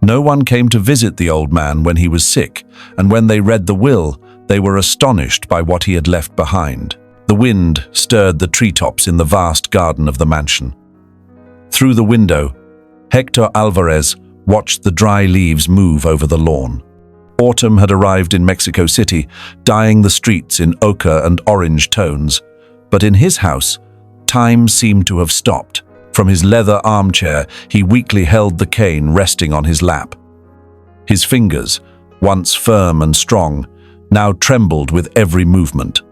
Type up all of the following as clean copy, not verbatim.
No one came to visit the old man when he was sick, and when they read the will, they were astonished by what he had left behind. The wind stirred the treetops in the vast garden of the mansion. Through the window, Hector Alvarez watched the dry leaves move over the lawn. Autumn had arrived in Mexico City, dyeing the streets in ochre and orange tones. But in his house, time seemed to have stopped. From his leather armchair, he weakly held the cane resting on his lap. His fingers, once firm and strong, now trembled with every movement.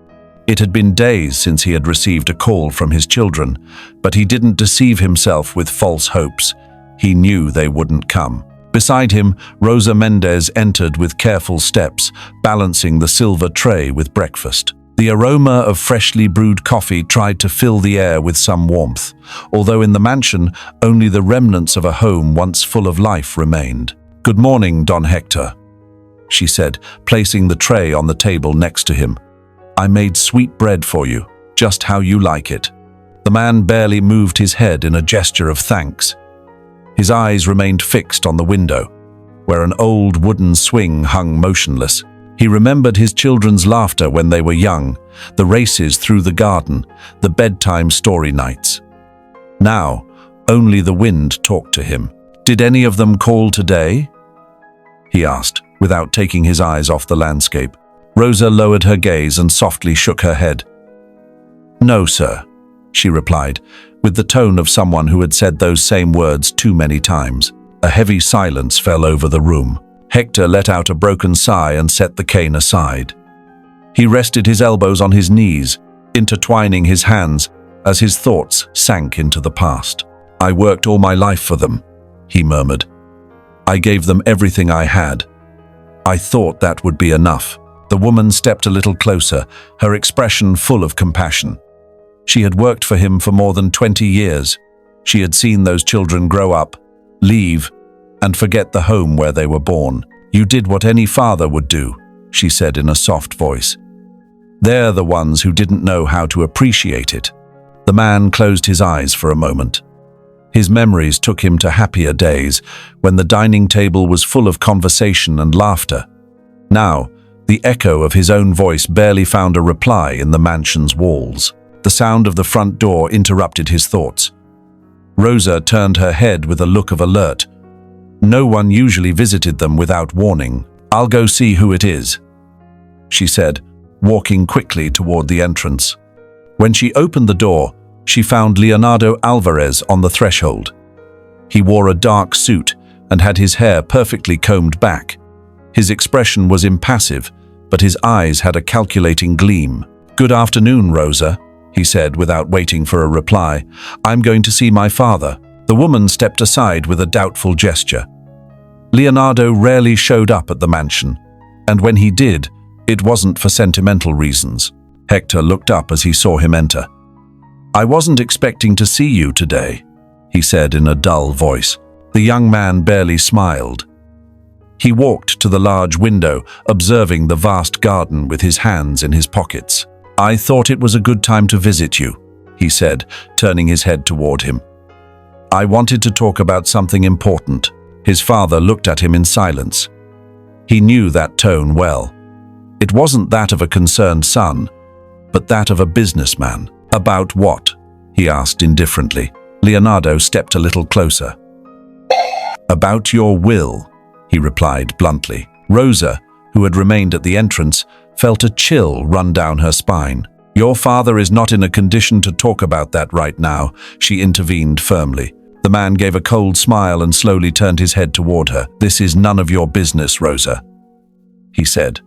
It had been days since he had received a call from his children, but he didn't deceive himself with false hopes. He knew they wouldn't come. Beside him, Rosa Mendez entered with careful steps, balancing the silver tray with breakfast. The aroma of freshly brewed coffee tried to fill the air with some warmth, although in the mansion only the remnants of a home once full of life remained. "Good morning, Don Hector," she said, placing the tray on the table next to him. "I made sweet bread for you, just how you like it." The man barely moved his head in a gesture of thanks. His eyes remained fixed on the window, where an old wooden swing hung motionless. He remembered his children's laughter when they were young, the races through the garden, the bedtime story nights. Now, only the wind talked to him. "Did any of them call today?" he asked, without taking his eyes off the landscape. Rosa lowered her gaze and softly shook her head. "No, sir," she replied, with the tone of someone who had said those same words too many times. A heavy silence fell over the room. Hector let out a broken sigh and set the cane aside. He rested his elbows on his knees, intertwining his hands as his thoughts sank into the past. "I worked all my life for them," he murmured. "I gave them everything I had. I thought that would be enough." The woman stepped a little closer, her expression full of compassion. She had worked for him for more than 20 years. She had seen those children grow up, leave, and forget the home where they were born. "You did what any father would do," she said in a soft voice. "They're the ones who didn't know how to appreciate it." The man closed his eyes for a moment. His memories took him to happier days, when the dining table was full of conversation and laughter. Now, the echo of his own voice barely found a reply in the mansion's walls. The sound of the front door interrupted his thoughts. Rosa turned her head with a look of alert. No one usually visited them without warning. "I'll go see who it is," she said, walking quickly toward the entrance. When she opened the door, she found Leonardo Alvarez on the threshold. He wore a dark suit and had his hair perfectly combed back. His expression was impassive, but his eyes had a calculating gleam. "Good afternoon, Rosa," he said without waiting for a reply. "I'm going to see my father." The woman stepped aside with a doubtful gesture. Leonardo rarely showed up at the mansion, and when he did, it wasn't for sentimental reasons. Hector looked up as he saw him enter. "I wasn't expecting to see you today," he said in a dull voice. The young man barely smiled. He walked to the large window, observing the vast garden with his hands in his pockets. "I thought it was a good time to visit you," he said, turning his head toward him. "I wanted to talk about something important." His father looked at him in silence. He knew that tone well. It wasn't that of a concerned son, but that of a businessman. "About what?" he asked indifferently. Leonardo stepped a little closer. "About your will," he replied bluntly. Rosa, who had remained at the entrance, felt a chill run down her spine. "Your father is not in a condition to talk about that right now," she intervened firmly. The man gave a cold smile and slowly turned his head toward her. "This is none of your business, Rosa," he said,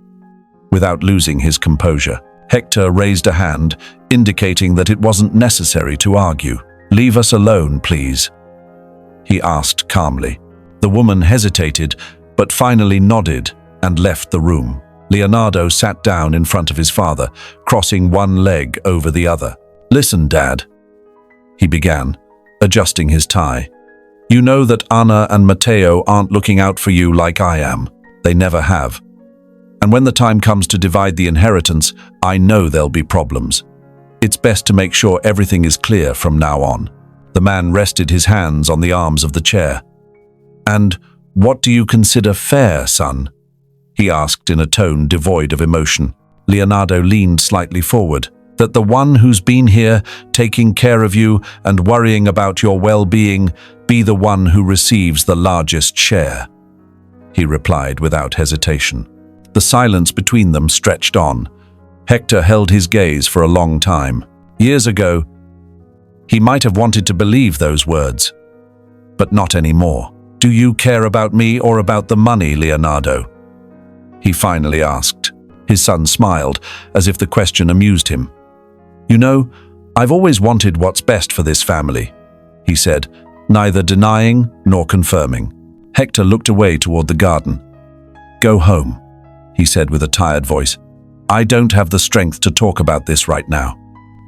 without losing his composure. Hector raised a hand, indicating that it wasn't necessary to argue. "Leave us alone, please," he asked calmly. The woman hesitated, but finally nodded and left the room. Leonardo sat down in front of his father, crossing one leg over the other. "Listen, Dad," he began, adjusting his tie. "You know that Ana and Mateo aren't looking out for you like I am. They never have. And when the time comes to divide the inheritance, I know there'll be problems. It's best to make sure everything is clear from now on." The man rested his hands on the arms of the chair. "And What do you consider fair, son? He asked in a tone devoid of emotion. Leonardo leaned slightly forward. That the one who's been here, taking care of you and worrying about your well-being, be the one who receives the largest share, he replied without hesitation. The silence between them stretched on. Hector held his gaze for a long time. Years ago, he might have wanted to believe those words, but not anymore. Do you care about me or about the money, Leonardo? He finally asked. His son smiled, as if the question amused him. You know, I've always wanted what's best for this family, he said, neither denying nor confirming. Hector looked away toward the garden. Go home, he said with a tired voice. I don't have the strength to talk about this right now.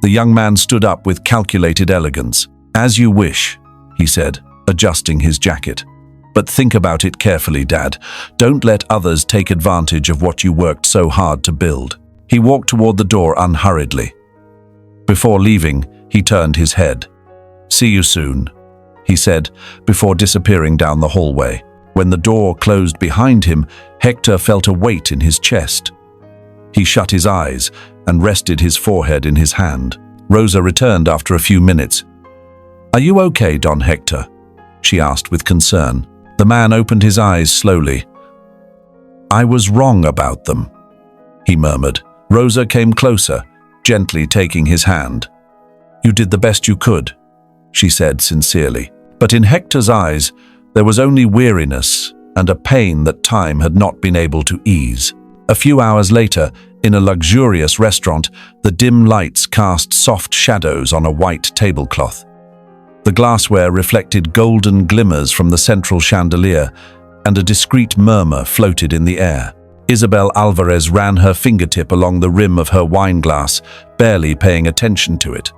The young man stood up with calculated elegance. As you wish, he said, adjusting his jacket. But think about it carefully, Dad. Don't let others take advantage of what you worked so hard to build. He walked toward the door unhurriedly. Before leaving, he turned his head. See you soon, he said, before disappearing down the hallway. When the door closed behind him, Hector felt a weight in his chest. He shut his eyes and rested his forehead in his hand. Rosa returned after a few minutes. Are you okay, Don Hector? She asked with concern. The man opened his eyes slowly. I was wrong about them, he murmured. Rosa came closer, gently taking his hand. You did the best you could, she said sincerely. But in Hector's eyes, there was only weariness and a pain that time had not been able to ease. A few hours later, in a luxurious restaurant, the dim lights cast soft shadows on a white tablecloth. The glassware reflected golden glimmers from the central chandelier, and a discreet murmur floated in the air. Isabel Alvarez ran her fingertip along the rim of her wineglass, barely paying attention to it.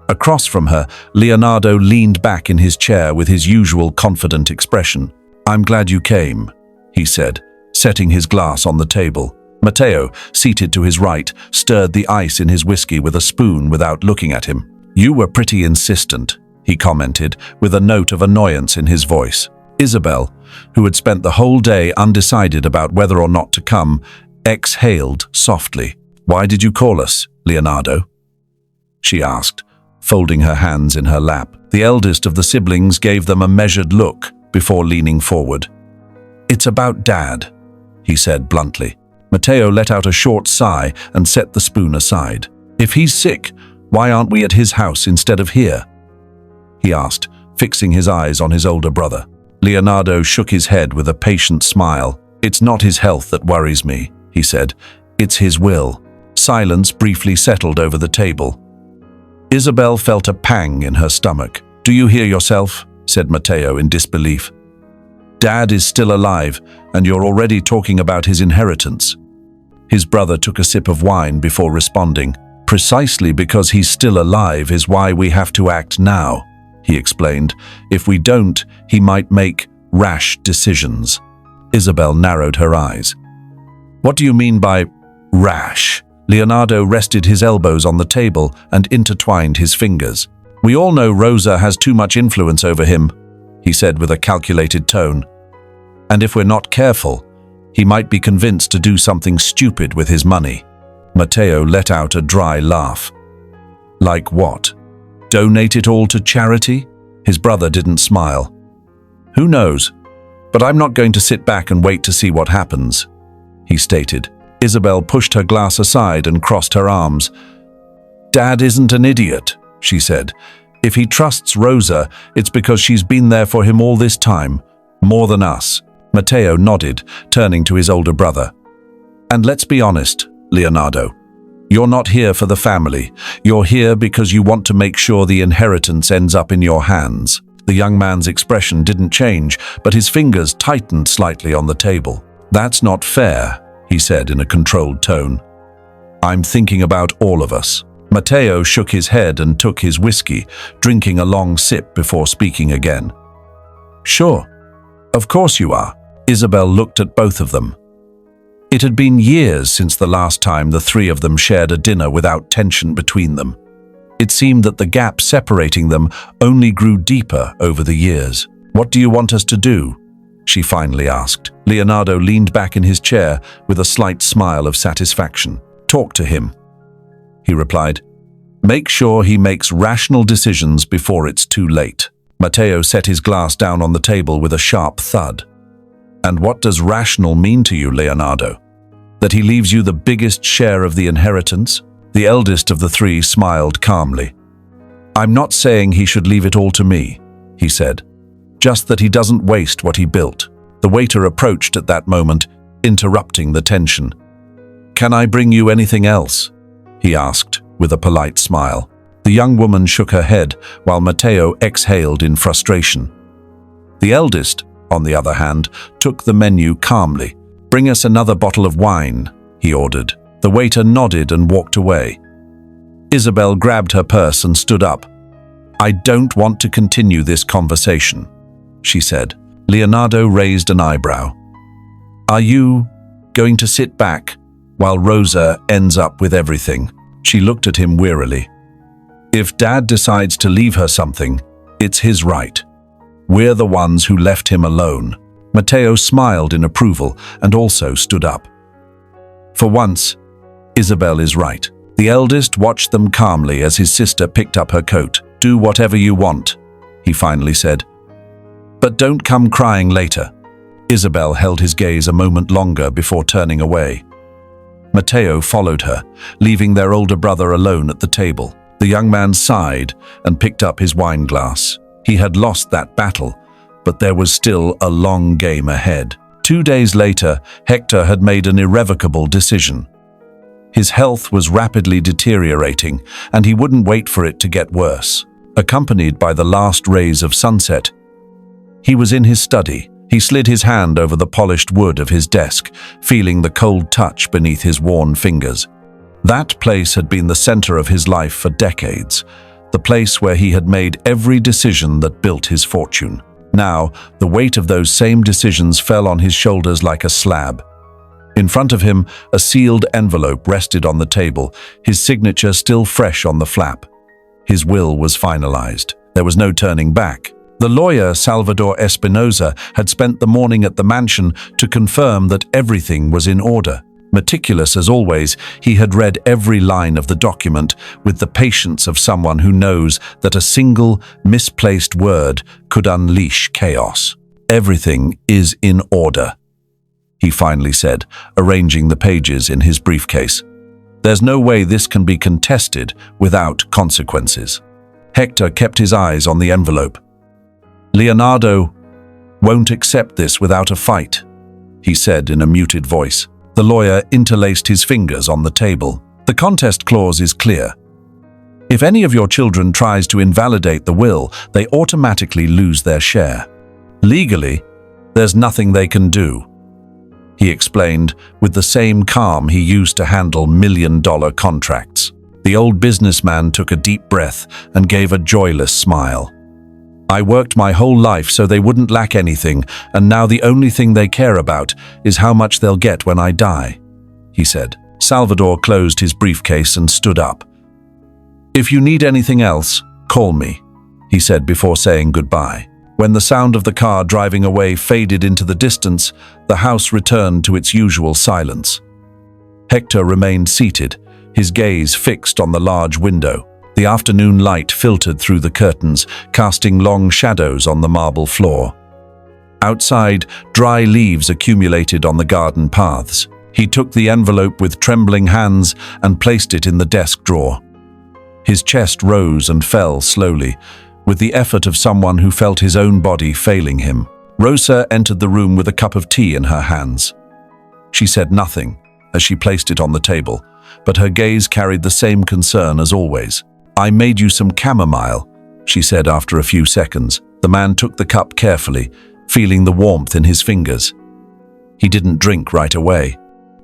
Across from her, Leonardo leaned back in his chair with his usual confident expression. I'm glad you came, he said, setting his glass on the table. Matteo, seated to his right, stirred the ice in his whiskey with a spoon without looking at him. You were pretty insistent, he commented, with a note of annoyance in his voice. Isabel, who had spent the whole day undecided about whether or not to come, exhaled softly. Why did you call us, Leonardo? She asked, folding her hands in her lap. The eldest of the siblings gave them a measured look before leaning forward. It's about Dad, he said bluntly. Matteo let out a short sigh and set the spoon aside. If he's sick, why aren't we at his house instead of here? He asked, fixing his eyes on his older brother. Leonardo shook his head with a patient smile. It's not his health that worries me, he said. It's his will. Silence briefly settled over the table. Isabel felt a pang in her stomach. Do you hear yourself? Said Matteo in disbelief. Dad is still alive, and you're already talking about his inheritance. His brother took a sip of wine before responding. Precisely because he's still alive is why we have to act now, he explained. If we don't, he might make rash decisions. Isabel narrowed her eyes. What do you mean by rash? Leonardo rested his elbows on the table and intertwined his fingers. We all know Rosa has too much influence over him, he said with a calculated tone. And if we're not careful, he might be convinced to do something stupid with his money. Matteo let out a dry laugh. Like what? Donate it all to charity? His brother didn't smile. Who knows? But I'm not going to sit back and wait to see what happens, he stated. Isabel pushed her glass aside and crossed her arms. Dad isn't an idiot, she said. If he trusts Rosa, it's because she's been there for him all this time, more than us. Matteo nodded, turning to his older brother. And let's be honest, Leonardo. You're not here for the family. You're here because you want to make sure the inheritance ends up in your hands. The young man's expression didn't change, but his fingers tightened slightly on the table. That's not fair, he said in a controlled tone. I'm thinking about all of us. Matteo shook his head and took his whiskey, drinking a long sip before speaking again. Sure, of course you are. Isabel looked at both of them. It had been years since the last time the three of them shared a dinner without tension between them. It seemed that the gap separating them only grew deeper over the years. What do you want us to do? she finally asked. Leonardo leaned back in his chair with a slight smile of satisfaction. Talk to him, he replied. Make sure he makes rational decisions before it's too late. Matteo set his glass down on the table with a sharp thud. And what does rational mean to you, Leonardo? That he leaves you the biggest share of the inheritance? The eldest of the three smiled calmly. I'm not saying he should leave it all to me, he said. Just that he doesn't waste what he built. The waiter approached at that moment, interrupting the tension. Can I bring you anything else? He asked, with a polite smile. The young woman shook her head, while Matteo exhaled in frustration. The eldest, on the other hand, took the menu calmly. Bring us another bottle of wine, he ordered. The waiter nodded and walked away. Isabel grabbed her purse and stood up. I don't want to continue this conversation, she said. Leonardo raised an eyebrow. Are you going to sit back while Rosa ends up with everything? She looked at him wearily. If Dad decides to leave her something, it's his right. We're the ones who left him alone. Matteo smiled in approval and also stood up. For once, Isabel is right. The eldest watched them calmly as his sister picked up her coat. Do whatever you want, he finally said. But don't come crying later. Isabel held his gaze a moment longer before turning away. Matteo followed her, leaving their older brother alone at the table. The young man sighed and picked up his wine glass. He had lost that battle, but there was still a long game ahead. 2 days later, Hector had made an irrevocable decision. His health was rapidly deteriorating, and he wouldn't wait for it to get worse. Accompanied by the last rays of sunset, he was in his study. He slid his hand over the polished wood of his desk, feeling the cold touch beneath his worn fingers. That place had been the center of his life for decades, the place where he had made every decision that built his fortune. Now, the weight of those same decisions fell on his shoulders like a slab. In front of him, a sealed envelope rested on the table, his signature still fresh on the flap. His will was finalized. There was no turning back. The lawyer, Salvador Espinosa, had spent the morning at the mansion to confirm that everything was in order. Meticulous as always, he had read every line of the document with the patience of someone who knows that a single, misplaced word could unleash chaos. Everything is in order, he finally said, arranging the pages in his briefcase. There's no way this can be contested without consequences. Hector kept his eyes on the envelope. Leonardo won't accept this without a fight, he said in a muted voice. The lawyer interlaced his fingers on the table. The contest clause is clear. If any of your children tries to invalidate the will, they automatically lose their share. Legally, there's nothing they can do, he explained with the same calm he used to handle million-dollar contracts. The old businessman took a deep breath and gave a joyless smile. I worked my whole life so they wouldn't lack anything, and now the only thing they care about is how much they'll get when I die, he said. Salvador closed his briefcase and stood up. If you need anything else, call me, he said before saying goodbye. When the sound of the car driving away faded into the distance, the house returned to its usual silence. Hector remained seated, his gaze fixed on the large window. The afternoon light filtered through the curtains, casting long shadows on the marble floor. Outside, dry leaves accumulated on the garden paths. He took the envelope with trembling hands and placed it in the desk drawer. His chest rose and fell slowly, with the effort of someone who felt his own body failing him. Rosa entered the room with a cup of tea in her hands. She said nothing as she placed it on the table, but her gaze carried the same concern as always. I made you some chamomile, she said after a few seconds. The man took the cup carefully, feeling the warmth in his fingers. He didn't drink right away.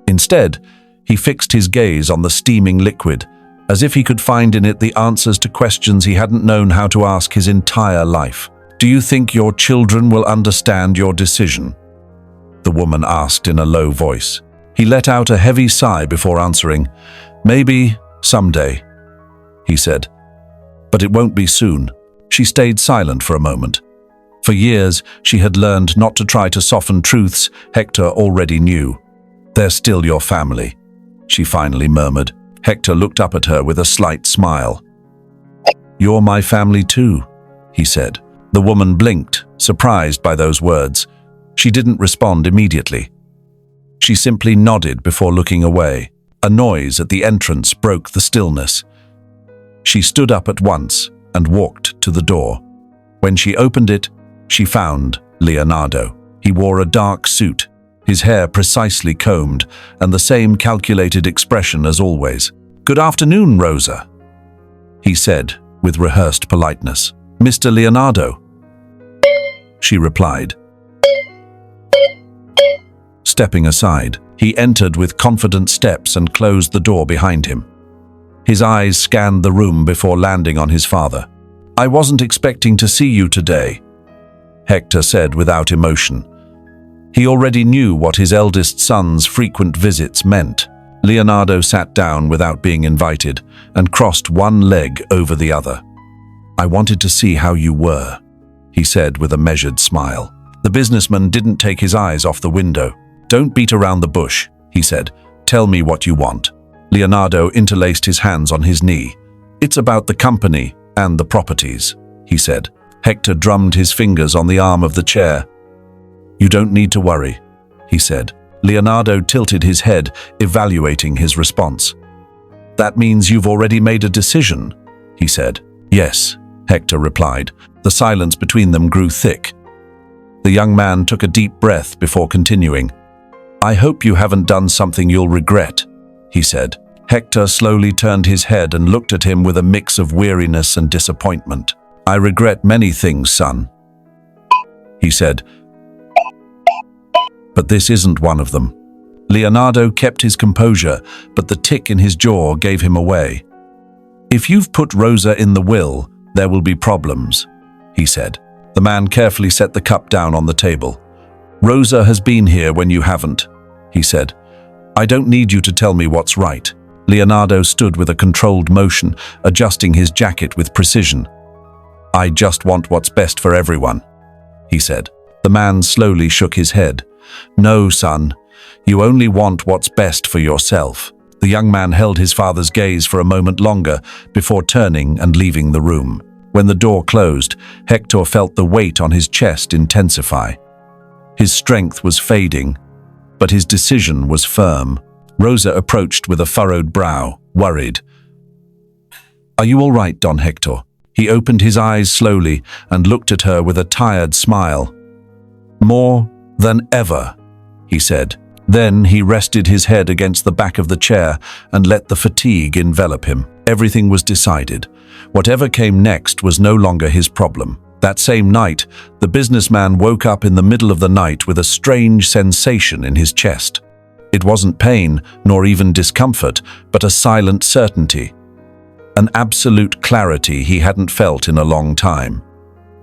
Instead, he fixed his gaze on the steaming liquid, as if he could find in it the answers to questions he hadn't known how to ask his entire life. Do you think your children will understand your decision? The woman asked in a low voice. He let out a heavy sigh before answering. Maybe someday, he said. But it won't be soon. She stayed silent for a moment. For years, she had learned not to try to soften truths Hector already knew. "They're still your family," she finally murmured. Hector looked up at her with a slight smile. "You're my family too," he said. The woman blinked, surprised by those words. She didn't respond immediately. She simply nodded before looking away. A noise at the entrance broke the stillness. She stood up at once and walked to the door. When she opened it, she found Leonardo. He wore a dark suit, his hair precisely combed, and the same calculated expression as always. "Good afternoon, Rosa," he said with rehearsed politeness. "Mr. Leonardo," she replied. Stepping aside, he entered with confident steps and closed the door behind him. His eyes scanned the room before landing on his father. "I wasn't expecting to see you today," Hector said without emotion. He already knew what his eldest son's frequent visits meant. Leonardo sat down without being invited and crossed one leg over the other. "I wanted to see how you were," he said with a measured smile. The businessman didn't take his eyes off the window. "Don't beat around the bush," he said. "Tell me what you want." Leonardo interlaced his hands on his knee. "It's about the company and the properties," he said. Hector drummed his fingers on the arm of the chair. "You don't need to worry," he said. Leonardo tilted his head, evaluating his response. "That means you've already made a decision," he said. "Yes," Hector replied. The silence between them grew thick. The young man took a deep breath before continuing. "I hope you haven't done something you'll regret," he said. Hector slowly turned his head and looked at him with a mix of weariness and disappointment. "I regret many things, son," he said, "but this isn't one of them." Leonardo kept his composure, but the tick in his jaw gave him away. "If you've put Rosa in the will, there will be problems," he said. The man carefully set the cup down on the table. "Rosa has been here when you haven't," he said. "I don't need you to tell me what's right." Leonardo stood with a controlled motion, adjusting his jacket with precision. "I just want what's best for everyone," he said. The man slowly shook his head. "No, son. You only want what's best for yourself." The young man held his father's gaze for a moment longer before turning and leaving the room. When the door closed, Hector felt the weight on his chest intensify. His strength was fading, but his decision was firm. Rosa approached with a furrowed brow, worried. "Are you all right, Don Hector?" He opened his eyes slowly and looked at her with a tired smile. "More than ever," he said. Then he rested his head against the back of the chair and let the fatigue envelop him. Everything was decided. Whatever came next was no longer his problem. That same night, the businessman woke up in the middle of the night with a strange sensation in his chest. It wasn't pain, nor even discomfort, but a silent certainty. An absolute clarity he hadn't felt in a long time.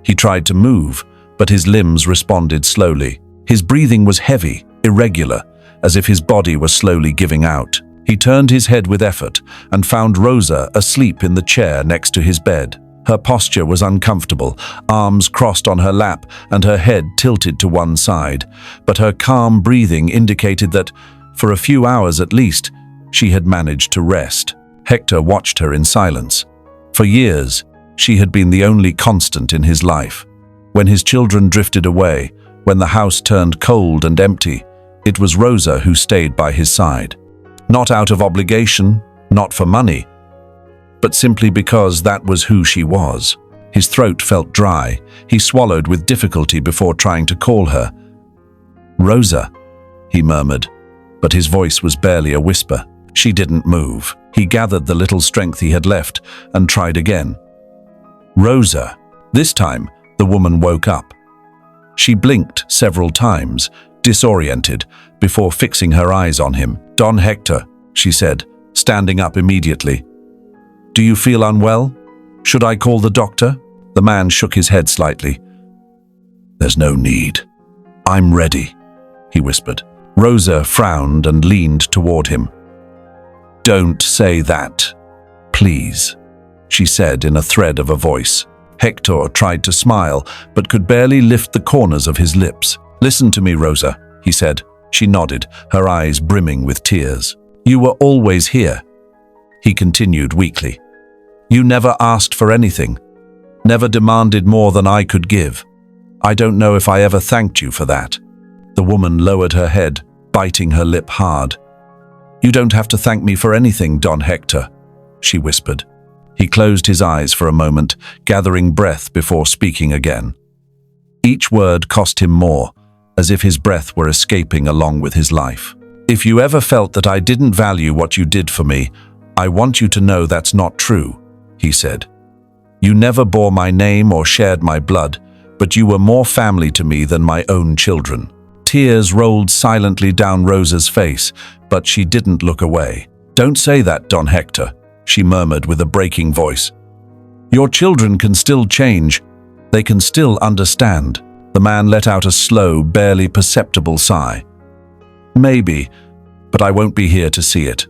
He tried to move, but his limbs responded slowly. His breathing was heavy, irregular, as if his body was slowly giving out. He turned his head with effort and found Rosa asleep in the chair next to his bed. Her posture was uncomfortable, arms crossed on her lap and her head tilted to one side, but her calm breathing indicated that, for a few hours at least, she had managed to rest. Hector watched her in silence. For years, she had been the only constant in his life. When his children drifted away, when the house turned cold and empty, it was Rosa who stayed by his side. Not out of obligation, not for money, but simply because that was who she was. His throat felt dry. He swallowed with difficulty before trying to call her. "Rosa," he murmured, but his voice was barely a whisper. She didn't move. He gathered the little strength he had left and tried again. "Rosa." This time, the woman woke up. She blinked several times, disoriented, before fixing her eyes on him. "Don Hector," she said, standing up immediately. "Do you feel unwell? Should I call the doctor?" The man shook his head slightly. "There's no need. I'm ready," he whispered. Rosa frowned and leaned toward him. "Don't say that, please," she said in a thread of a voice. Hector tried to smile, but could barely lift the corners of his lips. "Listen to me, Rosa," he said. She nodded, her eyes brimming with tears. "You were always here," he continued weakly. "You never asked for anything, never demanded more than I could give. I don't know if I ever thanked you for that." The woman lowered her head, biting her lip hard. "You don't have to thank me for anything, Don Hector," she whispered. He closed his eyes for a moment, gathering breath before speaking again. Each word cost him more, as if his breath were escaping along with his life. "If you ever felt that I didn't value what you did for me, I want you to know that's not true," he said. "You never bore my name or shared my blood, but you were more family to me than my own children." Tears rolled silently down Rosa's face, but she didn't look away. "Don't say that, Don Hector," she murmured with a breaking voice. "Your children can still change. They can still understand." The man let out a slow, barely perceptible sigh. "Maybe, but I won't be here to see it,"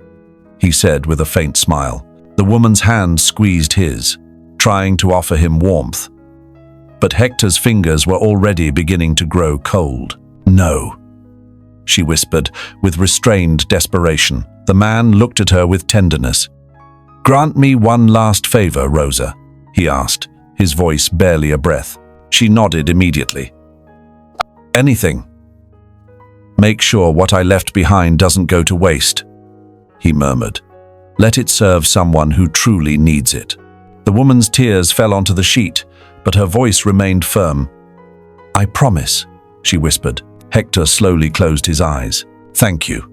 he said with a faint smile. The woman's hand squeezed his, trying to offer him warmth. But Hector's fingers were already beginning to grow cold. "No," she whispered with restrained desperation. The man looked at her with tenderness. "Grant me one last favor, Rosa," he asked, his voice barely a breath. She nodded immediately. "Anything." "Make sure what I left behind doesn't go to waste," he murmured. "Let it serve someone who truly needs it." The woman's tears fell onto the sheet, but her voice remained firm. "I promise," she whispered. Hector slowly closed his eyes. "Thank you,"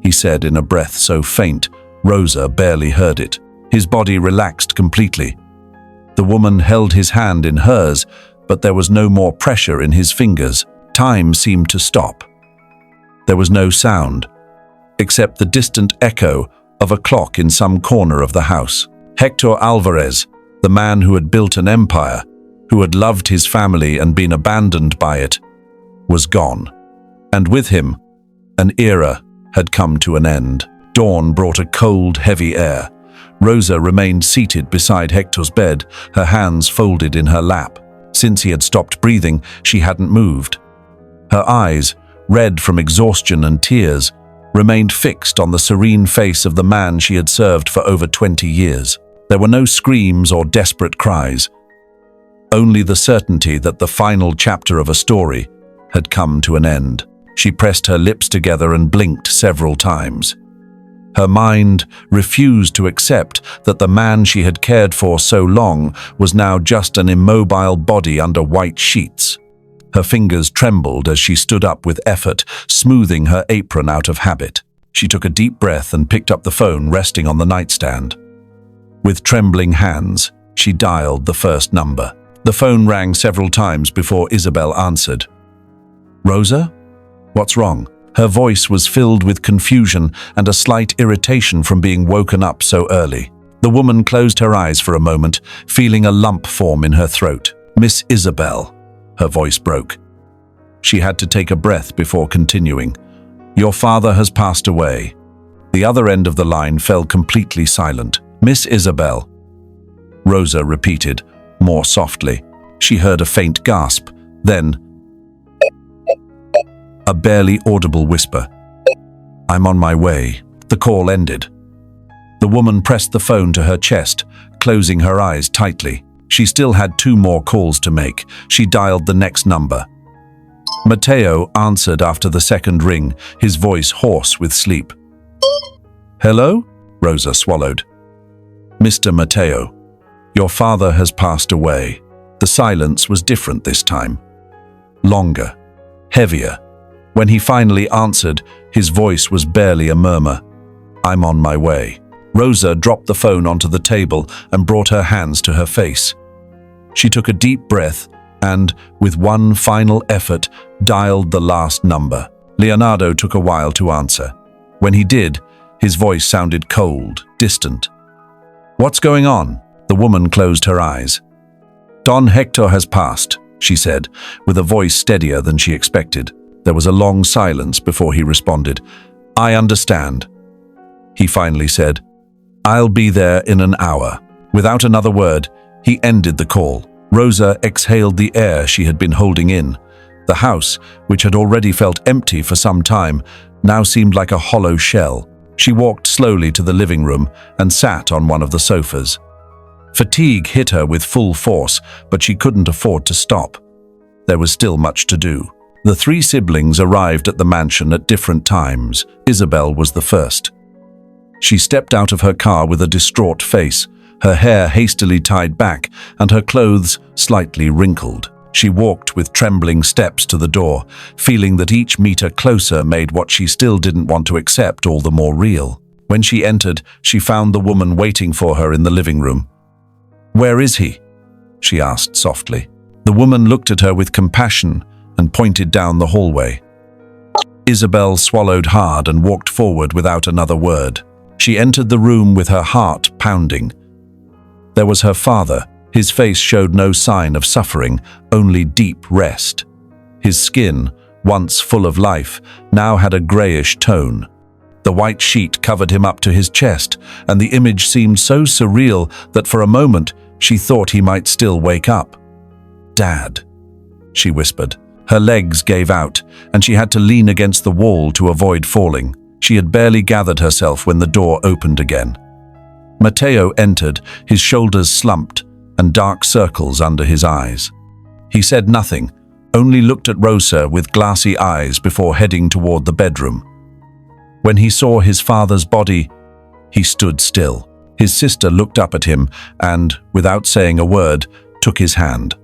he said in a breath so faint, Rosa barely heard it. His body relaxed completely. The woman held his hand in hers, but there was no more pressure in his fingers. Time seemed to stop. There was no sound, except the distant echo of a clock in some corner of the house. Hector Alvarez, the man who had built an empire, who had loved his family and been abandoned by it, was gone. And with him, an era had come to an end. Dawn brought a cold, heavy air. Rosa remained seated beside Hector's bed, her hands folded in her lap. Since he had stopped breathing, she hadn't moved. Her eyes, red from exhaustion and tears, remained fixed on the serene face of the man she had served for over 20 years. There were no screams or desperate cries, only the certainty that the final chapter of a story had come to an end. She pressed her lips together and blinked several times. Her mind refused to accept that the man she had cared for so long was now just an immobile body under white sheets. Her fingers trembled as she stood up with effort, smoothing her apron out of habit. She took a deep breath and picked up the phone resting on the nightstand. With trembling hands, she dialed the first number. The phone rang several times before Isabel answered. "Rosa? What's wrong?" Her voice was filled with confusion and a slight irritation from being woken up so early. The woman closed her eyes for a moment, feeling a lump form in her throat. "Miss Isabel," her voice broke. She had to take a breath before continuing. "Your father has passed away." The other end of the line fell completely silent. "Miss Isabel," Rosa repeated, more softly. She heard a faint gasp, then a barely audible whisper. "I'm on my way." The call ended. The woman pressed the phone to her chest, closing her eyes tightly. She still had 2 more calls to make. She dialed the next number. Mateo answered after the second ring, his voice hoarse with sleep. "Hello?" Rosa swallowed. "Mr. Mateo, your father has passed away." The silence was different this time. Longer, heavier. When he finally answered, his voice was barely a murmur. "I'm on my way." Rosa dropped the phone onto the table and brought her hands to her face. She took a deep breath and, with one final effort, dialed the last number. Leonardo took a while to answer. When he did, his voice sounded cold, distant. "What's going on?" The woman closed her eyes. "Don Hector has passed," she said, with a voice steadier than she expected. There was a long silence before he responded. "I understand," he finally said. "I'll be there in an hour." Without another word, He ended the call. Rosa exhaled the air she had been holding in. The house, which had already felt empty for some time, now seemed like a hollow shell. She walked slowly to the living room and sat on one of the sofas. Fatigue hit her with full force, but she couldn't afford to stop. There was still much to do. The three siblings arrived at the mansion at different times. Isabel was the first. She stepped out of her car with a distraught face, her hair hastily tied back and her clothes slightly wrinkled. She walked with trembling steps to the door, feeling that each meter closer made what she still didn't want to accept all the more real. When she entered, she found the woman waiting for her in the living room. "Where is he?" she asked softly. The woman looked at her with compassion and pointed down the hallway. Isabel swallowed hard and walked forward without another word. She entered the room with her heart pounding. There was her father. His face showed no sign of suffering, only deep rest. His skin, once full of life, now had a grayish tone. The white sheet covered him up to his chest, and the image seemed so surreal that for a moment she thought he might still wake up. "Dad," she whispered. Her legs gave out, and she had to lean against the wall to avoid falling. She had barely gathered herself when the door opened again. Matteo entered, his shoulders slumped and dark circles under his eyes. He said nothing, only looked at Rosa with glassy eyes before heading toward the bedroom. When he saw his father's body, he stood still. His sister looked up at him and, without saying a word, took his hand.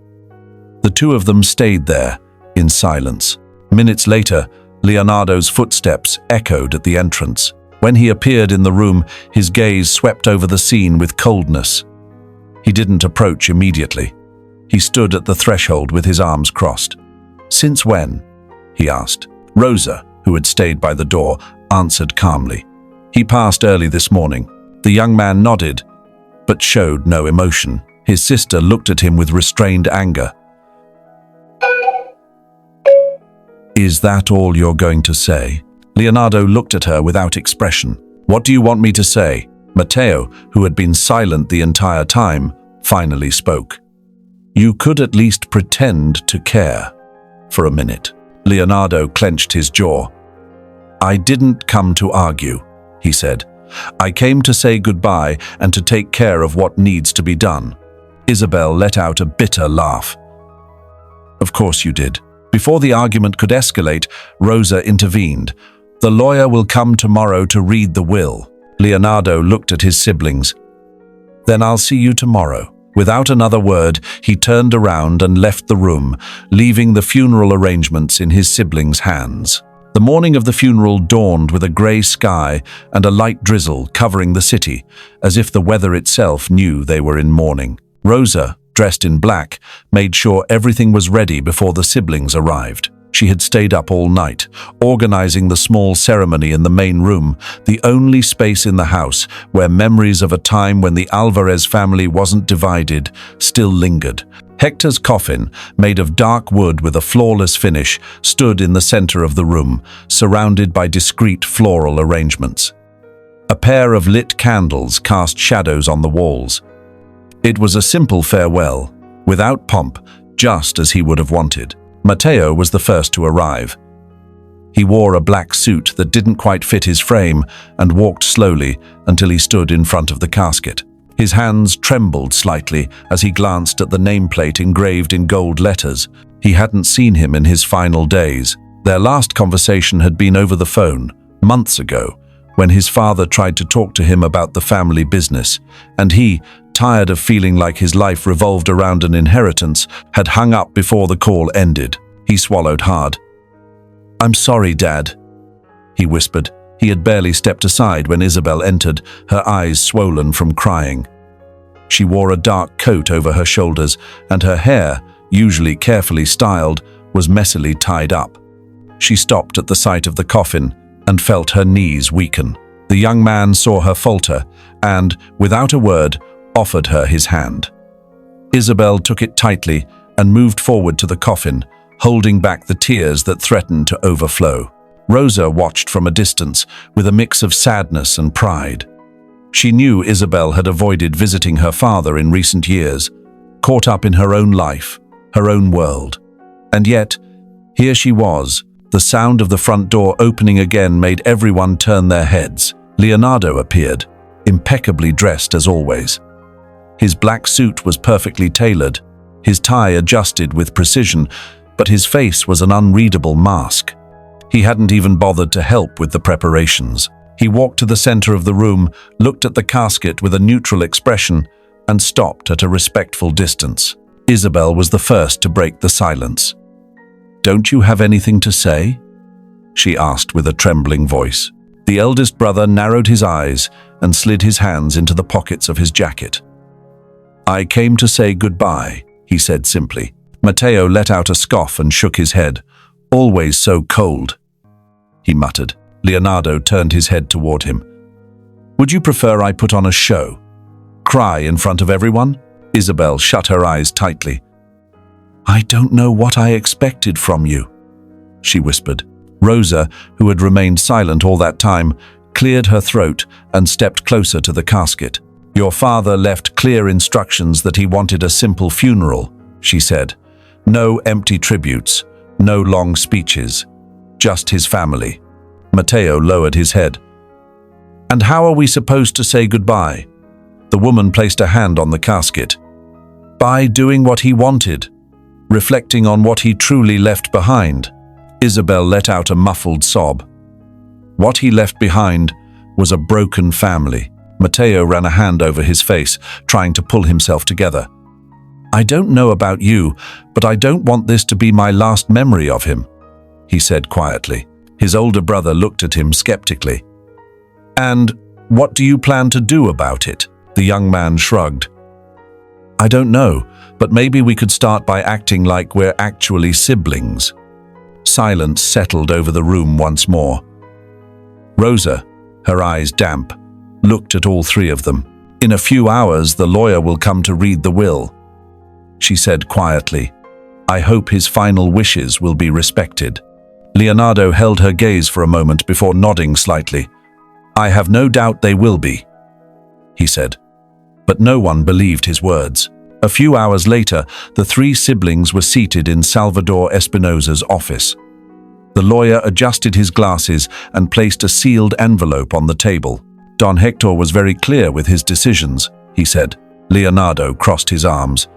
The two of them stayed there, in silence. Minutes later, Leonardo's footsteps echoed at the entrance. When he appeared in the room, his gaze swept over the scene with coldness. He didn't approach immediately. He stood at the threshold with his arms crossed. "Since when?" he asked. Rosa, who had stayed by the door, answered calmly. "He passed early this morning." The young man nodded, but showed no emotion. His sister looked at him with restrained anger. "Is that all you're going to say?" Leonardo looked at her without expression. "What do you want me to say?" Matteo, who had been silent the entire time, finally spoke. "You could at least pretend to care." For a minute, Leonardo clenched his jaw. "I didn't come to argue," he said. "I came to say goodbye and to take care of what needs to be done." Isabel let out a bitter laugh. "Of course you did." Before the argument could escalate, Rosa intervened. "The lawyer will come tomorrow to read the will." Leonardo looked at his siblings. "Then I'll see you tomorrow." Without another word, he turned around and left the room, leaving the funeral arrangements in his siblings' hands. The morning of the funeral dawned with a grey sky and a light drizzle covering the city, as if the weather itself knew they were in mourning. Rosa, dressed in black, made sure everything was ready before the siblings arrived. She had stayed up all night, organizing the small ceremony in the main room, the only space in the house where memories of a time when the Alvarez family wasn't divided still lingered. Hector's coffin, made of dark wood with a flawless finish, stood in the center of the room, surrounded by discreet floral arrangements. A pair of lit candles cast shadows on the walls. It was a simple farewell, without pomp, just as he would have wanted. Matteo was the first to arrive. He wore a black suit that didn't quite fit his frame and walked slowly until he stood in front of the casket. His hands trembled slightly as he glanced at the nameplate engraved in gold letters. He hadn't seen him in his final days. Their last conversation had been over the phone, months ago, when his father tried to talk to him about the family business, and he, tired of feeling like his life revolved around an inheritance, had hung up before the call ended. He swallowed hard. "I'm sorry, Dad," he whispered. He had barely stepped aside when Isabel entered, her eyes swollen from crying. She wore a dark coat over her shoulders, and her hair, usually carefully styled, was messily tied up. She stopped at the sight of the coffin and felt her knees weaken. The young man saw her falter and, without a word, offered her his hand. Isabel took it tightly and moved forward to the coffin, holding back the tears that threatened to overflow. Rosa watched from a distance with a mix of sadness and pride. She knew Isabel had avoided visiting her father in recent years, caught up in her own life, her own world. And yet, here she was. The sound of the front door opening again made everyone turn their heads. Leonardo appeared, impeccably dressed as always. His black suit was perfectly tailored, his tie adjusted with precision, but his face was an unreadable mask. He hadn't even bothered to help with the preparations. He walked to the center of the room, looked at the casket with a neutral expression, and stopped at a respectful distance. Isabel was the first to break the silence. "Don't you have anything to say?" she asked with a trembling voice. The eldest brother narrowed his eyes and slid his hands into the pockets of his jacket. "I came to say goodbye," he said simply. Matteo let out a scoff and shook his head. "Always so cold," he muttered. Leonardo turned his head toward him. "Would you prefer I put on a show? Cry in front of everyone?" Isabel shut her eyes tightly. "I don't know what I expected from you," she whispered. Rosa, who had remained silent all that time, cleared her throat and stepped closer to the casket. "Your father left clear instructions that he wanted a simple funeral," she said. "No empty tributes, no long speeches, just his family." Matteo lowered his head. "And how are we supposed to say goodbye?" The woman placed a hand on the casket. "By doing what he wanted, reflecting on what he truly left behind." Isabel let out a muffled sob. What he left behind was a broken family. Matteo ran a hand over his face, trying to pull himself together. "I don't know about you, but I don't want this to be my last memory of him," he said quietly. His older brother looked at him skeptically. "And what do you plan to do about it?" The young man shrugged. "I don't know, but maybe we could start by acting like we're actually siblings." Silence settled over the room once more. Rosa, her eyes damp, looked at all three of them. "In a few hours, the lawyer will come to read the will," she said quietly. "I hope his final wishes will be respected." Leonardo held her gaze for a moment before nodding slightly. "I have no doubt they will be," he said. But no one believed his words. A few hours later, the three siblings were seated in Salvador Espinosa's office. The lawyer adjusted his glasses and placed a sealed envelope on the table. "Don Hector was very clear with his decisions," he said. Leonardo crossed his arms.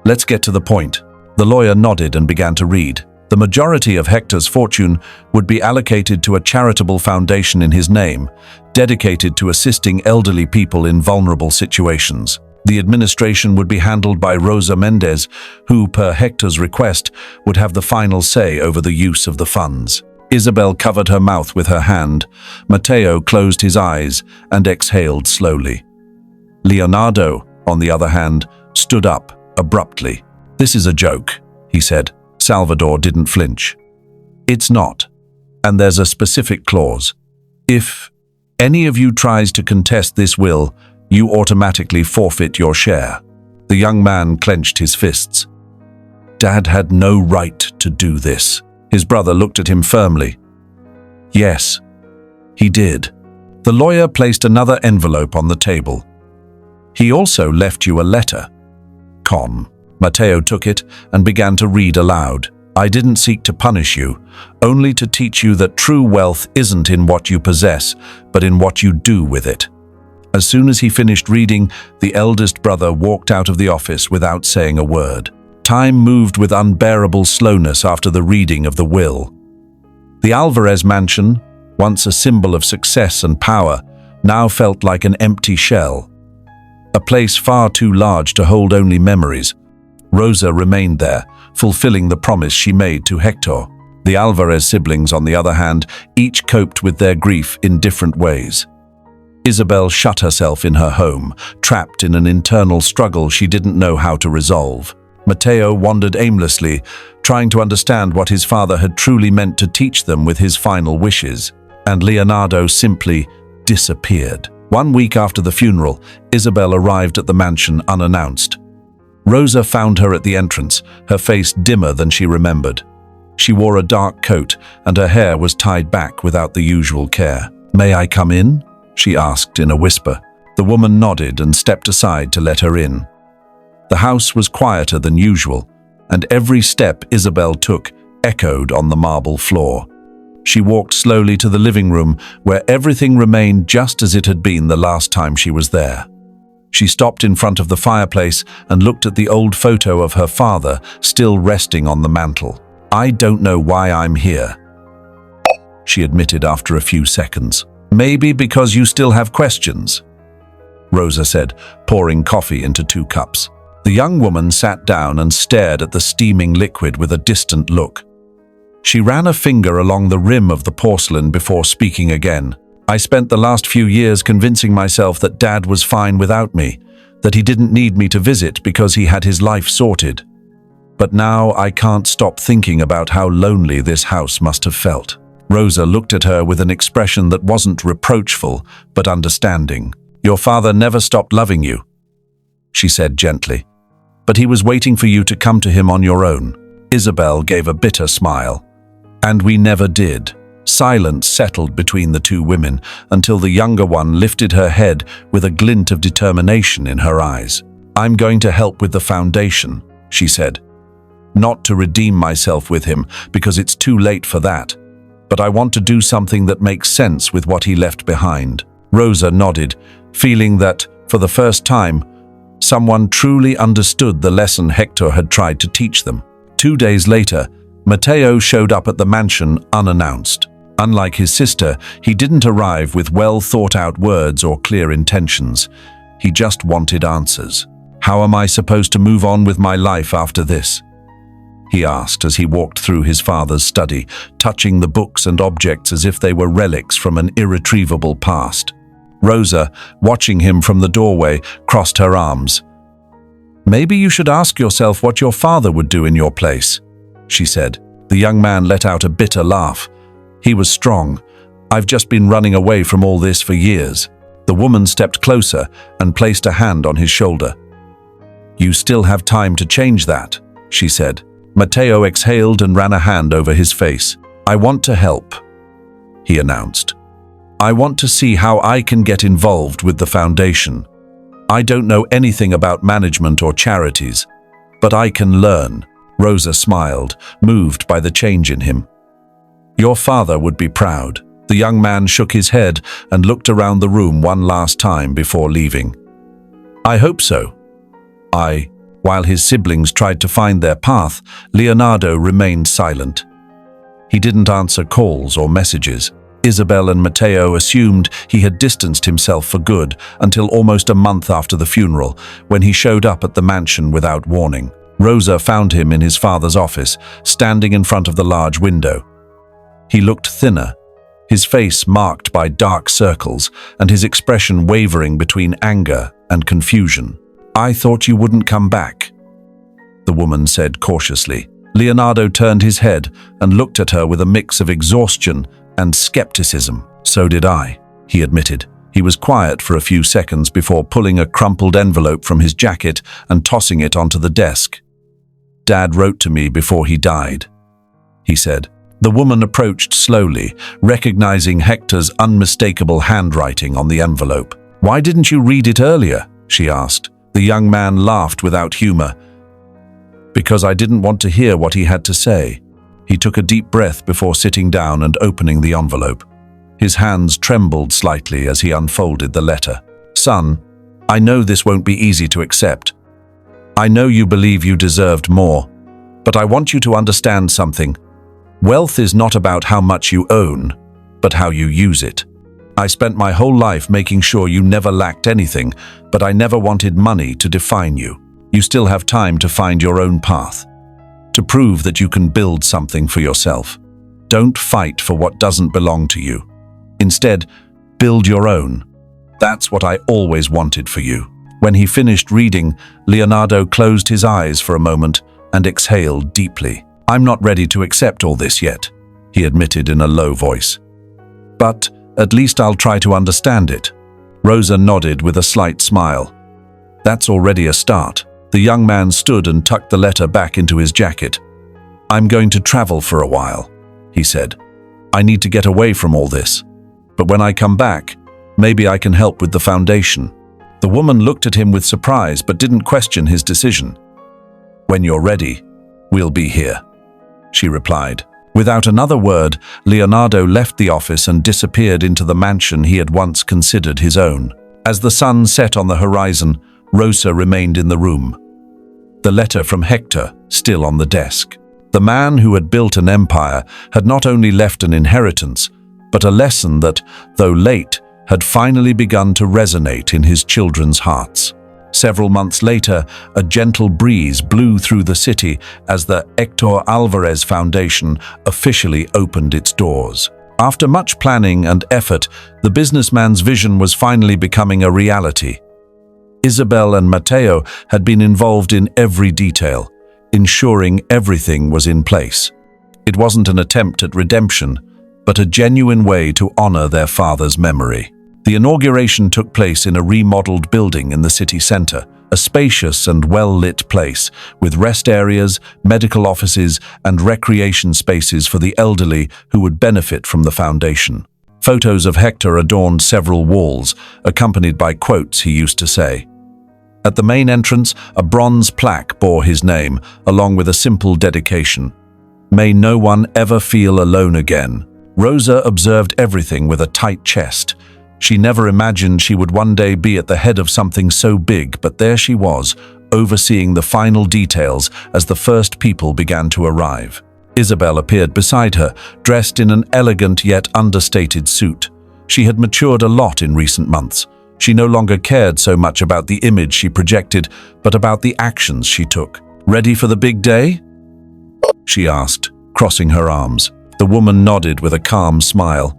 "Let's get to the point." The lawyer nodded and began to read. The majority of Hector's fortune would be allocated to a charitable foundation in his name, dedicated to assisting elderly people in vulnerable situations. The administration would be handled by Rosa Mendez, who, per Hector's request, would have the final say over the use of the funds. Isabel covered her mouth with her hand. Matteo closed his eyes and exhaled slowly. Leonardo, on the other hand, stood up abruptly. "This is a joke," he said. Salvador didn't flinch. "It's not. And there's a specific clause. If any of you tries to contest this will, you automatically forfeit your share." The young man clenched his fists. "Dad had no right to do this." His brother looked at him firmly. "Yes, he did." The lawyer placed another envelope on the table. "He also left you a letter." Con. Matteo took it and began to read aloud. "I didn't seek to punish you, only to teach you that true wealth isn't in what you possess, but in what you do with it." As soon as he finished reading, the eldest brother walked out of the office without saying a word. Time moved with unbearable slowness after the reading of the will. The Alvarez mansion, once a symbol of success and power, now felt like an empty shell. A place far too large to hold only memories. Rosa remained there, fulfilling the promise she made to Hector. The Alvarez siblings, on the other hand, each coped with their grief in different ways. Isabel shut herself in her home, trapped in an internal struggle she didn't know how to resolve. Matteo wandered aimlessly, trying to understand what his father had truly meant to teach them with his final wishes. And Leonardo simply disappeared. 1 week after the funeral, Isabel arrived at the mansion unannounced. Rosa found her at the entrance, her face dimmer than she remembered. She wore a dark coat, and her hair was tied back without the usual care. "May I come in?" she asked in a whisper. The woman nodded and stepped aside to let her in. The house was quieter than usual, and every step Isabel took echoed on the marble floor. She walked slowly to the living room, where everything remained just as it had been the last time she was there. She stopped in front of the fireplace and looked at the old photo of her father, still resting on the mantel. "I don't know why I'm here," she admitted after a few seconds. "Maybe because you still have questions," Rosa said, pouring coffee into 2 cups. The young woman sat down and stared at the steaming liquid with a distant look. She ran a finger along the rim of the porcelain before speaking again. "I spent the last few years convincing myself that Dad was fine without me, that he didn't need me to visit because he had his life sorted. But now I can't stop thinking about how lonely this house must have felt." Rosa looked at her with an expression that wasn't reproachful, but understanding. "Your father never stopped loving you," she said gently. "But he was waiting for you to come to him on your own." Isabel gave a bitter smile. "And we never did." Silence settled between the 2 women until the younger one lifted her head with a glint of determination in her eyes. "I'm going to help with the foundation," she said. "Not to redeem myself with him, because it's too late for that. But I want to do something that makes sense with what he left behind." Rosa nodded, feeling that, for the first time, someone truly understood the lesson Hector had tried to teach them. 2 days later, Matteo showed up at the mansion unannounced. Unlike his sister, he didn't arrive with well-thought-out words or clear intentions. He just wanted answers. "How am I supposed to move on with my life after this?" he asked as he walked through his father's study, touching the books and objects as if they were relics from an irretrievable past. Rosa, watching him from the doorway, crossed her arms. "Maybe you should ask yourself what your father would do in your place," she said. The young man let out a bitter laugh. He was strong. "I've just been running away from all this for years." The woman stepped closer and placed a hand on his shoulder. "You still have time to change that," she said. Matteo exhaled and ran a hand over his face. "I want to help," he announced. "I want to see how I can get involved with the foundation. I don't know anything about management or charities, but I can learn." Rosa smiled, moved by the change in him. "Your father would be proud." The young man shook his head and looked around the room one last time before leaving. "I hope so." While his siblings tried to find their path, Leonardo remained silent. He didn't answer calls or messages. Isabel and Matteo assumed he had distanced himself for good until almost a month after the funeral, when he showed up at the mansion without warning. Rosa found him in his father's office, standing in front of the large window. He looked thinner, his face marked by dark circles and his expression wavering between anger and confusion. "I thought you wouldn't come back," the woman said cautiously. Leonardo turned his head and looked at her with a mix of exhaustion and skepticism. "So did I," he admitted. He was quiet for a few seconds before pulling a crumpled envelope from his jacket and tossing it onto the desk. "Dad wrote to me before he died," he said. The woman approached slowly, recognizing Hector's unmistakable handwriting on the envelope. "Why didn't you read it earlier?" she asked. The young man laughed without humor. "Because I didn't want to hear what he had to say." He took a deep breath before sitting down and opening the envelope. His hands trembled slightly as he unfolded the letter. "Son, I know this won't be easy to accept. I know you believe you deserved more, but I want you to understand something. Wealth is not about how much you own, but how you use it. I spent my whole life making sure you never lacked anything, but I never wanted money to define you. You still have time to find your own path, to prove that you can build something for yourself. Don't fight for what doesn't belong to you. Instead, build your own. That's what I always wanted for you." When he finished reading, Leonardo closed his eyes for a moment and exhaled deeply. "I'm not ready to accept all this yet," he admitted in a low voice. "But at least I'll try to understand it." Rosa nodded with a slight smile. "That's already a start." The young man stood and tucked the letter back into his jacket. "I'm going to travel for a while," he said. "I need to get away from all this. But when I come back, maybe I can help with the foundation." The woman looked at him with surprise but didn't question his decision. "When you're ready, we'll be here," she replied. Without another word, Leonardo left the office and disappeared into the mansion he had once considered his own. As the sun set on the horizon, Rosa remained in the room. The letter from Hector still on the desk. The man who had built an empire had not only left an inheritance, but a lesson that, though late, had finally begun to resonate in his children's hearts. Several months later, a gentle breeze blew through the city as the Hector Alvarez Foundation officially opened its doors. After much planning and effort, the businessman's vision was finally becoming a reality. Isabel and Mateo had been involved in every detail, ensuring everything was in place. It wasn't an attempt at redemption, but a genuine way to honor their father's memory. The inauguration took place in a remodeled building in the city center, a spacious and well-lit place, with rest areas, medical offices, and recreation spaces for the elderly who would benefit from the foundation. Photos of Hector adorned several walls, accompanied by quotes he used to say. At the main entrance, a bronze plaque bore his name, along with a simple dedication. "May no one ever feel alone again." Rosa observed everything with a tight chest. She never imagined she would one day be at the head of something so big, but there she was, overseeing the final details as the first people began to arrive. Isabel appeared beside her, dressed in an elegant yet understated suit. She had matured a lot in recent months. She no longer cared so much about the image she projected, but about the actions she took. "Ready for the big day?" she asked, crossing her arms. The woman nodded with a calm smile.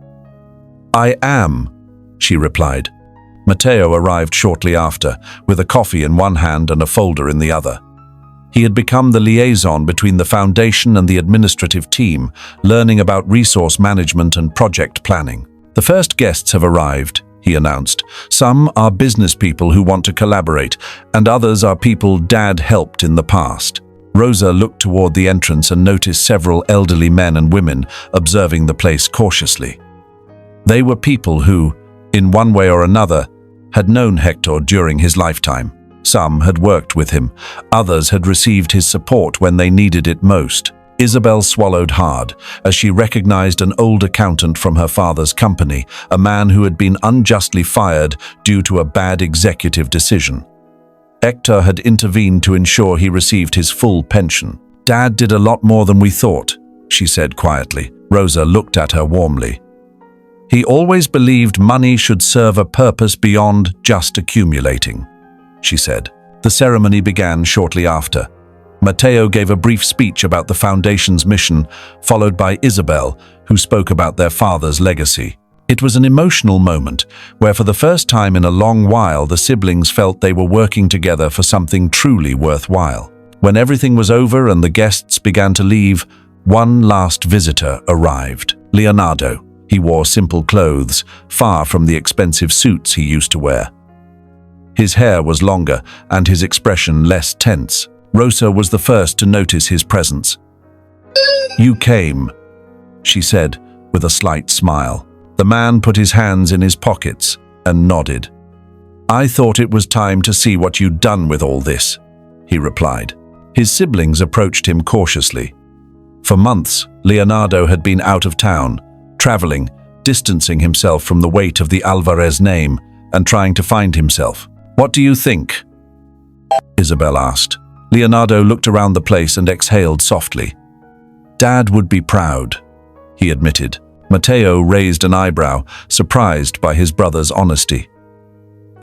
"I am," she replied. Mateo arrived shortly after, with a coffee in one hand and a folder in the other. He had become the liaison between the foundation and the administrative team, learning about resource management and project planning. "The first guests have arrived," he announced. "Some are business people who want to collaborate, and others are people Dad helped in the past." Rosa looked toward the entrance and noticed several elderly men and women observing the place cautiously. They were people who, in one way or another, had known Hector during his lifetime. Some had worked with him, others had received his support when they needed it most. Isabel swallowed hard as she recognized an old accountant from her father's company, a man who had been unjustly fired due to a bad executive decision. Hector had intervened to ensure he received his full pension. "Dad did a lot more than we thought," she said quietly. Rosa looked at her warmly. "He always believed money should serve a purpose beyond just accumulating," she said. The ceremony began shortly after. Mateo gave a brief speech about the foundation's mission, followed by Isabel, who spoke about their father's legacy. It was an emotional moment, where for the first time in a long while the siblings felt they were working together for something truly worthwhile. When everything was over and the guests began to leave, one last visitor arrived. Leonardo. He wore simple clothes, far from the expensive suits he used to wear. His hair was longer and his expression less tense. Rosa was the first to notice his presence. "You came," she said, with a slight smile. The man put his hands in his pockets and nodded. "I thought it was time to see what you'd done with all this," he replied. His siblings approached him cautiously. For months, Leonardo had been out of town, traveling, distancing himself from the weight of the Alvarez name and trying to find himself. "What do you think?" Isabel asked. Leonardo looked around the place and exhaled softly. "Dad would be proud," he admitted. Mateo raised an eyebrow, surprised by his brother's honesty.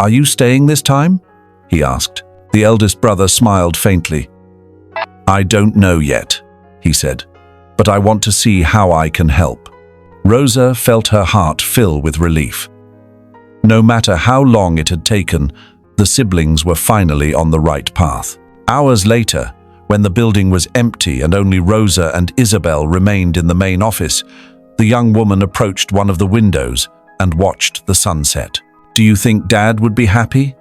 "Are you staying this time?" he asked. The eldest brother smiled faintly. "I don't know yet," he said, "but I want to see how I can help." Rosa felt her heart fill with relief. No matter how long it had taken, the siblings were finally on the right path. Hours later, when the building was empty and only Rosa and Isabel remained in the main office, the young woman approached one of the windows and watched the sunset. "Do you think Dad would be happy?"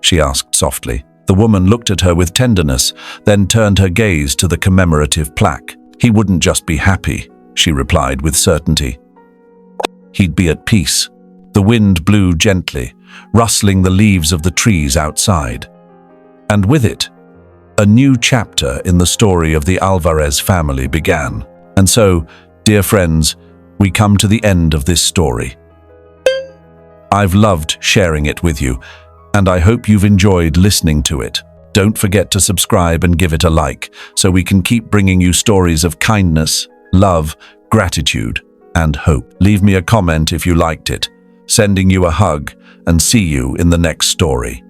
she asked softly. The woman looked at her with tenderness, then turned her gaze to the commemorative plaque. "He wouldn't just be happy," she replied with certainty. "He'd be at peace." The wind blew gently, rustling the leaves of the trees outside. And with it, a new chapter in the story of the Alvarez family began. And so, dear friends, we come to the end of this story. I've loved sharing it with you, and I hope you've enjoyed listening to it. Don't forget to subscribe and give it a like, so we can keep bringing you stories of kindness, love, gratitude, and hope. Leave me a comment if you liked it. Sending you a hug, and see you in the next story.